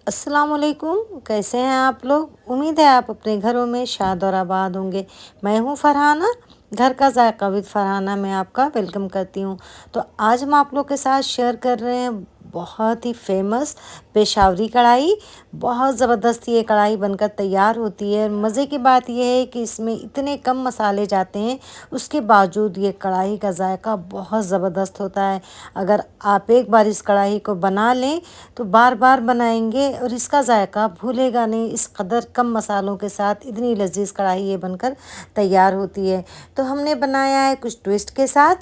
अस्सलाम वालेकुम। कैसे हैं आप लोग? उम्मीद है आप अपने घरों में शाद और आबाद होंगे। मैं हूं फरहाना, घर का जायका विद फरहाना में आपका वेलकम करती हूं। तो आज हम आप लोग के साथ शेयर कर रहे हैं बहुत ही फेमस पेशावरी कढ़ाई। बहुत ज़बरदस्त ये कढ़ाई बनकर तैयार होती है। मज़े की बात यह है कि इसमें इतने कम मसाले जाते हैं, उसके बावजूद ये कढ़ाई का जायका बहुत ज़बरदस्त होता है। अगर आप एक बार इस कढ़ाई को बना लें तो बार बार बनाएंगे और इसका जायका भूलेगा नहीं। इस कदर कम मसालों के साथ इतनी लजीज कढ़ाई ये बनकर तैयार होती है। तो हमने बनाया है कुछ ट्विस्ट के साथ,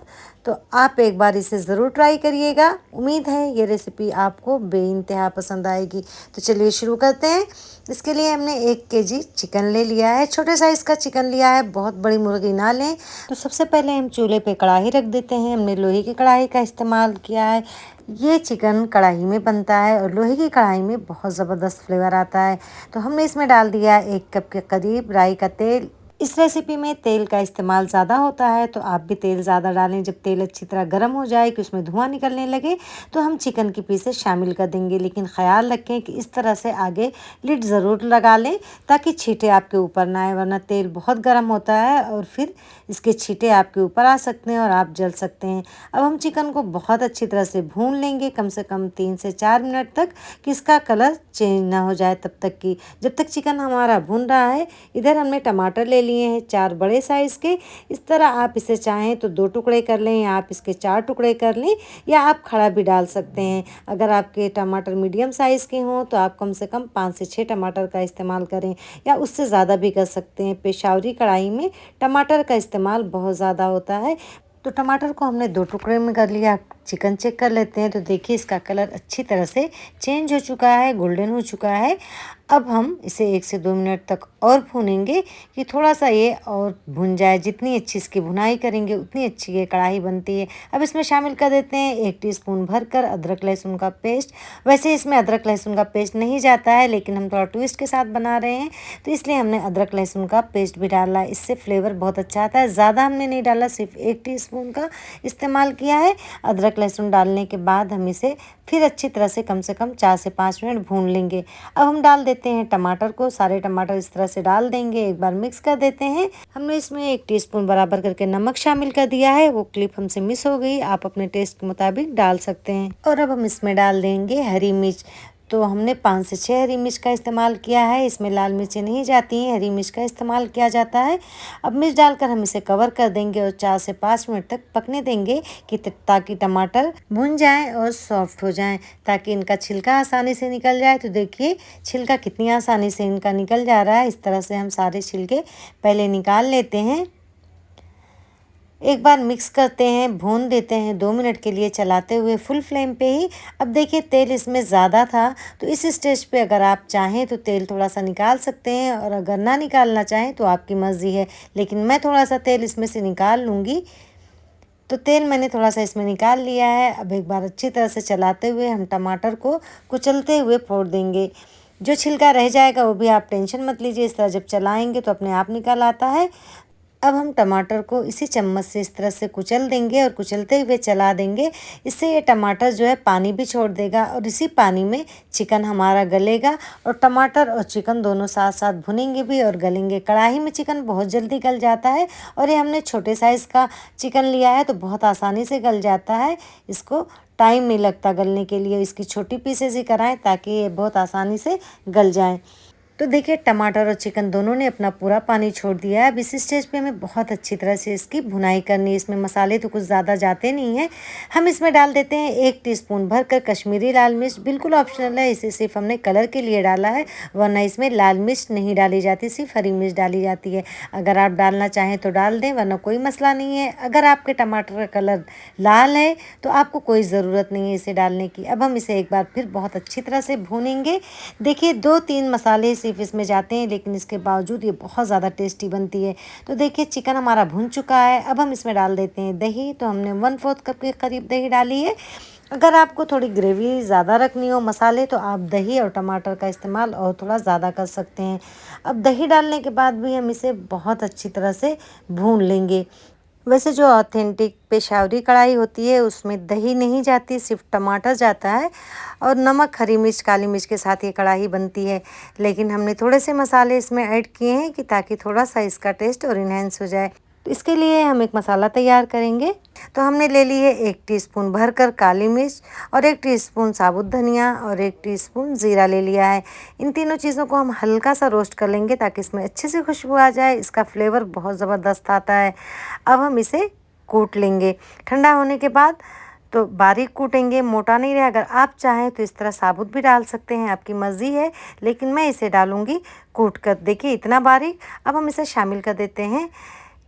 तो आप एक बार इसे ज़रूर ट्राई करिएगा। उम्मीद है ये रेसिपी आपको बेइंतहा पसंद आएगी। तो चलिए शुरू करते हैं। इसके लिए हमने 1 केजी चिकन ले लिया है। छोटे साइज़ का चिकन लिया है, बहुत बड़ी मुर्गी ना लें। तो सबसे पहले हम चूल्हे पे कढ़ाई रख देते हैं। हमने लोहे की कढ़ाई का इस्तेमाल किया है। ये चिकन कढ़ाई में बनता है और लोहे की कढ़ाई में बहुत ज़बरदस्त फ्लेवर आता है। तो हमने इसमें डाल दिया 1 कप के करीब राई का तेल। इस रेसिपी में तेल का इस्तेमाल ज़्यादा होता है, तो आप भी तेल ज़्यादा डालें। जब तेल अच्छी तरह गर्म हो जाए कि उसमें धुआं निकलने लगे तो हम चिकन की पीसेस शामिल कर देंगे। लेकिन ख़्याल रखें कि इस तरह से आगे लिड ज़रूर लगा लें ताकि छींटे आपके ऊपर ना आए, वरना तेल बहुत गर्म होता है और फिर इसके छींटे आपके ऊपर आ सकते हैं और आप जल सकते हैं। अब हम चिकन को बहुत अच्छी तरह से भून लेंगे, कम से कम 3 से 4 मिनट तक, कि इसका कलर चेंज ना हो जाए तब तक की। जब तक चिकन हमारा भून रहा है, इधर हमने टमाटर ले लिए हैं 4 बड़े साइज़ के। इस तरह आप इसे चाहें तो 2 टुकड़े कर लें या आप इसके 4 टुकड़े कर लें, या आप खड़ा भी डाल सकते हैं। अगर आपके टमाटर मीडियम साइज़ के हों तो आप कम से कम 5 से 6 टमाटर का इस्तेमाल करें, या उससे ज़्यादा भी कर सकते हैं। पेशावरी कढ़ाई में टमाटर का इस्तेमाल बहुत ज़्यादा होता है। तो टमाटर को हमने 2 टुकड़े में कर लिया। चिकन चेक कर लेते हैं। तो देखिए इसका कलर अच्छी तरह से चेंज हो चुका है, गोल्डन हो चुका है। अब हम इसे 1 से 2 मिनट तक और भूनेंगे कि थोड़ा सा ये और भुन जाए। जितनी अच्छी इसकी भुनाई करेंगे उतनी अच्छी ये कढ़ाई बनती है। अब इसमें शामिल कर देते हैं 1 टीस्पून भरकर अदरक लहसुन का पेस्ट। वैसे इसमें अदरक लहसुन का पेस्ट नहीं जाता है, लेकिन हम थोड़ा ट्विस्ट के साथ बना रहे हैं तो इसलिए हमने अदरक लहसुन का पेस्ट भी डाला है। इससे फ्लेवर बहुत अच्छा आता है। ज़्यादा हमने नहीं डाला, सिर्फ 1 टीस्पून का इस्तेमाल किया है। अदरक लहसुन डालने के बाद हम इसे फिर अच्छी तरह से कम 4 से 5 मिनट भून लेंगे। अब हम डाल देते हैं टमाटर को। सारे टमाटर इस तरह से डाल देंगे, एक बार मिक्स कर देते हैं। हमने इसमें 1 टीस्पून बराबर करके नमक शामिल कर दिया है। वो क्लिप हमसे मिस हो गई, आप अपने टेस्ट के मुताबिक डाल सकते हैं। और अब हम इसमें डाल देंगे हरी मिर्च। तो हमने 5 से 6 हरी मिर्च का इस्तेमाल किया है। इसमें लाल मिर्चें नहीं जाती हैं, हरी मिर्च का इस्तेमाल किया जाता है। अब मिर्च डालकर हम इसे कवर कर देंगे और 4 से 5 मिनट तक पकने देंगे कि ताकि टमाटर भुन जाएं और सॉफ्ट हो जाएं, ताकि इनका छिलका आसानी से निकल जाए। तो देखिए छिलका कितनी आसानी से इनका निकल जा रहा है। इस तरह से हम सारे छिलके पहले निकाल लेते हैं। एक बार मिक्स करते हैं, भून देते हैं 2 मिनट के लिए चलाते हुए फुल फ्लेम पे ही। अब देखिए तेल इसमें ज़्यादा था, तो इस स्टेज पे अगर आप चाहें तो तेल थोड़ा सा निकाल सकते हैं, और अगर ना निकालना चाहें तो आपकी मर्ज़ी है। लेकिन मैं थोड़ा सा तेल इसमें से निकाल लूँगी। तो तेल मैंने थोड़ा सा इसमें निकाल लिया है। अब एक बार अच्छी तरह से चलाते हुए हम टमाटर को कुचलते हुए फोड़ देंगे। जो छिलका रह जाएगा वो भी आप टेंशन मत लीजिए, इस तरह जब चलाएँगे तो अपने आप निकल आता है। अब हम टमाटर को इसी चम्मच से इस तरह से कुचल देंगे और कुचलते हुए चला देंगे। इससे ये टमाटर जो है पानी भी छोड़ देगा और इसी पानी में चिकन हमारा गलेगा, और टमाटर और चिकन दोनों साथ साथ भुनेंगे भी और गलेंगे। कढ़ाई में चिकन बहुत जल्दी गल जाता है, और ये हमने छोटे साइज़ का चिकन लिया है तो बहुत आसानी से गल जाता है। इसको टाइम नहीं लगता गलने के लिए। इसकी छोटी पीसेस ही कराएं ताकि ये बहुत आसानी से गल जाएँ। तो देखिए टमाटर और चिकन दोनों ने अपना पूरा पानी छोड़ दिया है। अब इस स्टेज पे हमें बहुत अच्छी तरह से इसकी भुनाई करनी है। इसमें मसाले तो कुछ ज़्यादा जाते नहीं हैं। हम इसमें डाल देते हैं 1 टीस्पून भरकर कश्मीरी लाल मिर्च। बिल्कुल ऑप्शनल है, इसे सिर्फ हमने कलर के लिए डाला है, वरना इसमें लाल मिर्च नहीं डाली जाती, सिर्फ हरी मिर्च डाली जाती है। अगर आप डालना चाहें तो डाल दें, वरना कोई मसला नहीं है। अगर आपके टमाटर का कलर लाल है तो आपको कोई ज़रूरत नहीं है इसे डालने की। अब हम इसे एक बार फिर बहुत अच्छी तरह से भूनेंगे। देखिए 2-3 मसाले सिर्फ इसमें जाते हैं, लेकिन इसके बावजूद ये बहुत ज़्यादा टेस्टी बनती है। तो देखिए चिकन हमारा भुन चुका है। अब हम इसमें डाल देते हैं दही। तो हमने 1/4 कप के करीब दही डाली है। अगर आपको थोड़ी ग्रेवी ज़्यादा रखनी हो मसाले, तो आप दही और टमाटर का इस्तेमाल और थोड़ा ज़्यादा कर सकते हैं। अब दही डालने के बाद भी हम इसे बहुत अच्छी तरह से भून लेंगे। वैसे जो ऑथेंटिक पेशावरी कढ़ाई होती है उसमें दही नहीं जाती, सिर्फ टमाटर जाता है और नमक, हरी मिर्च, काली मिर्च के साथ ये कढ़ाई बनती है। लेकिन हमने थोड़े से मसाले इसमें ऐड किए हैं कि ताकि थोड़ा सा इसका टेस्ट और इन्हेंस हो जाए। तो इसके लिए हम एक मसाला तैयार करेंगे। तो हमने ले ली है 1 टीस्पून भरकर काली मिर्च और 1 टीस्पून साबुत धनिया और 1 टीस्पून ज़ीरा ले लिया है। इन तीनों चीज़ों को हम हल्का सा रोस्ट कर लेंगे ताकि इसमें अच्छे से खुशबू आ जाए। इसका फ्लेवर बहुत ज़बरदस्त आता है। अब हम इसे कूट लेंगे। ठंडा होने के बाद तो बारीक कूटेंगे, मोटा नहीं रहे। अगर आप चाहें तो इस तरह साबुत भी डाल सकते हैं, आपकी मर्ज़ी है, लेकिन मैं इसे डालूँगी कूट कर। देखिए इतना बारीक। अब हम इसे शामिल कर देते हैं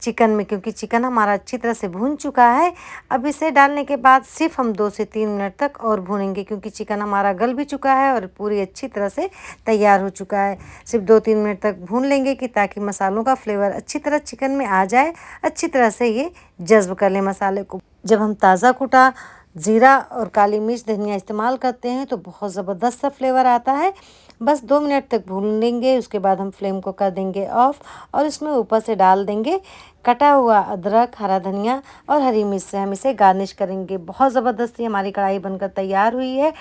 चिकन में, क्योंकि चिकन हमारा अच्छी तरह से भून चुका है। अब इसे डालने के बाद सिर्फ हम 2 से 3 मिनट तक और भूनेंगे, क्योंकि चिकन हमारा गल भी चुका है और पूरी अच्छी तरह से तैयार हो चुका है। सिर्फ 2-3 मिनट तक भून लेंगे कि ताकि मसालों का फ्लेवर अच्छी तरह चिकन में आ जाए, अच्छी तरह से ये जज्ब कर ले मसाले को। जब हम ताज़ा कुटा ज़ीरा और काली मिर्च, धनिया इस्तेमाल करते हैं तो बहुत ज़बरदस्त सा फ्लेवर आता है। बस 2 मिनट तक भून लेंगे, उसके बाद हम फ्लेम को कर देंगे ऑफ और इसमें ऊपर से डाल देंगे कटा हुआ अदरक, हरा धनिया और हरी मिर्च से हम इसे गार्निश करेंगे। बहुत ज़बरदस्त ये हमारी कढ़ाई बनकर तैयार हुई है।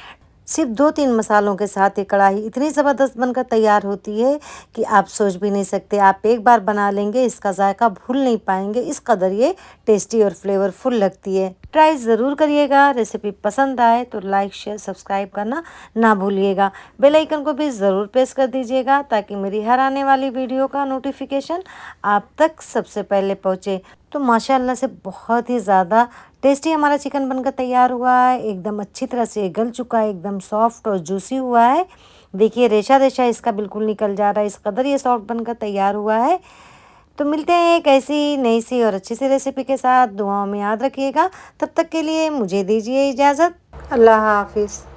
सिर्फ 2-3 मसालों के साथ ये कढ़ाई इतनी ज़बरदस्त बनकर तैयार होती है कि आप सोच भी नहीं सकते। आप एक बार बना लेंगे, इसका जायका भूल नहीं पाएंगे, इस कदर ये टेस्टी और फ्लेवरफुल लगती है। ट्राई ज़रूर करिएगा। रेसिपी पसंद आए तो लाइक, शेयर, सब्सक्राइब करना ना भूलिएगा। बेल आइकन को भी ज़रूर प्रेस कर दीजिएगा ताकि मेरी हर आने वाली वीडियो का नोटिफिकेशन आप तक सबसे पहले पहुँचे। तो माशाल्लाह से बहुत ही ज़्यादा टेस्टी हमारा चिकन बनकर तैयार हुआ है। एकदम अच्छी तरह से गल चुका है, एकदम सॉफ्ट और जूसी हुआ है। देखिए रेशा रेशा इसका बिल्कुल निकल जा रहा है, इस कदर ये सॉफ्ट बनकर तैयार हुआ है। तो मिलते हैं एक ऐसी नई सी और अच्छी सी रेसिपी के साथ। दुआओं में याद रखिएगा। तब तक के लिए मुझे दीजिए इजाज़त। अल्लाह हाफिज़।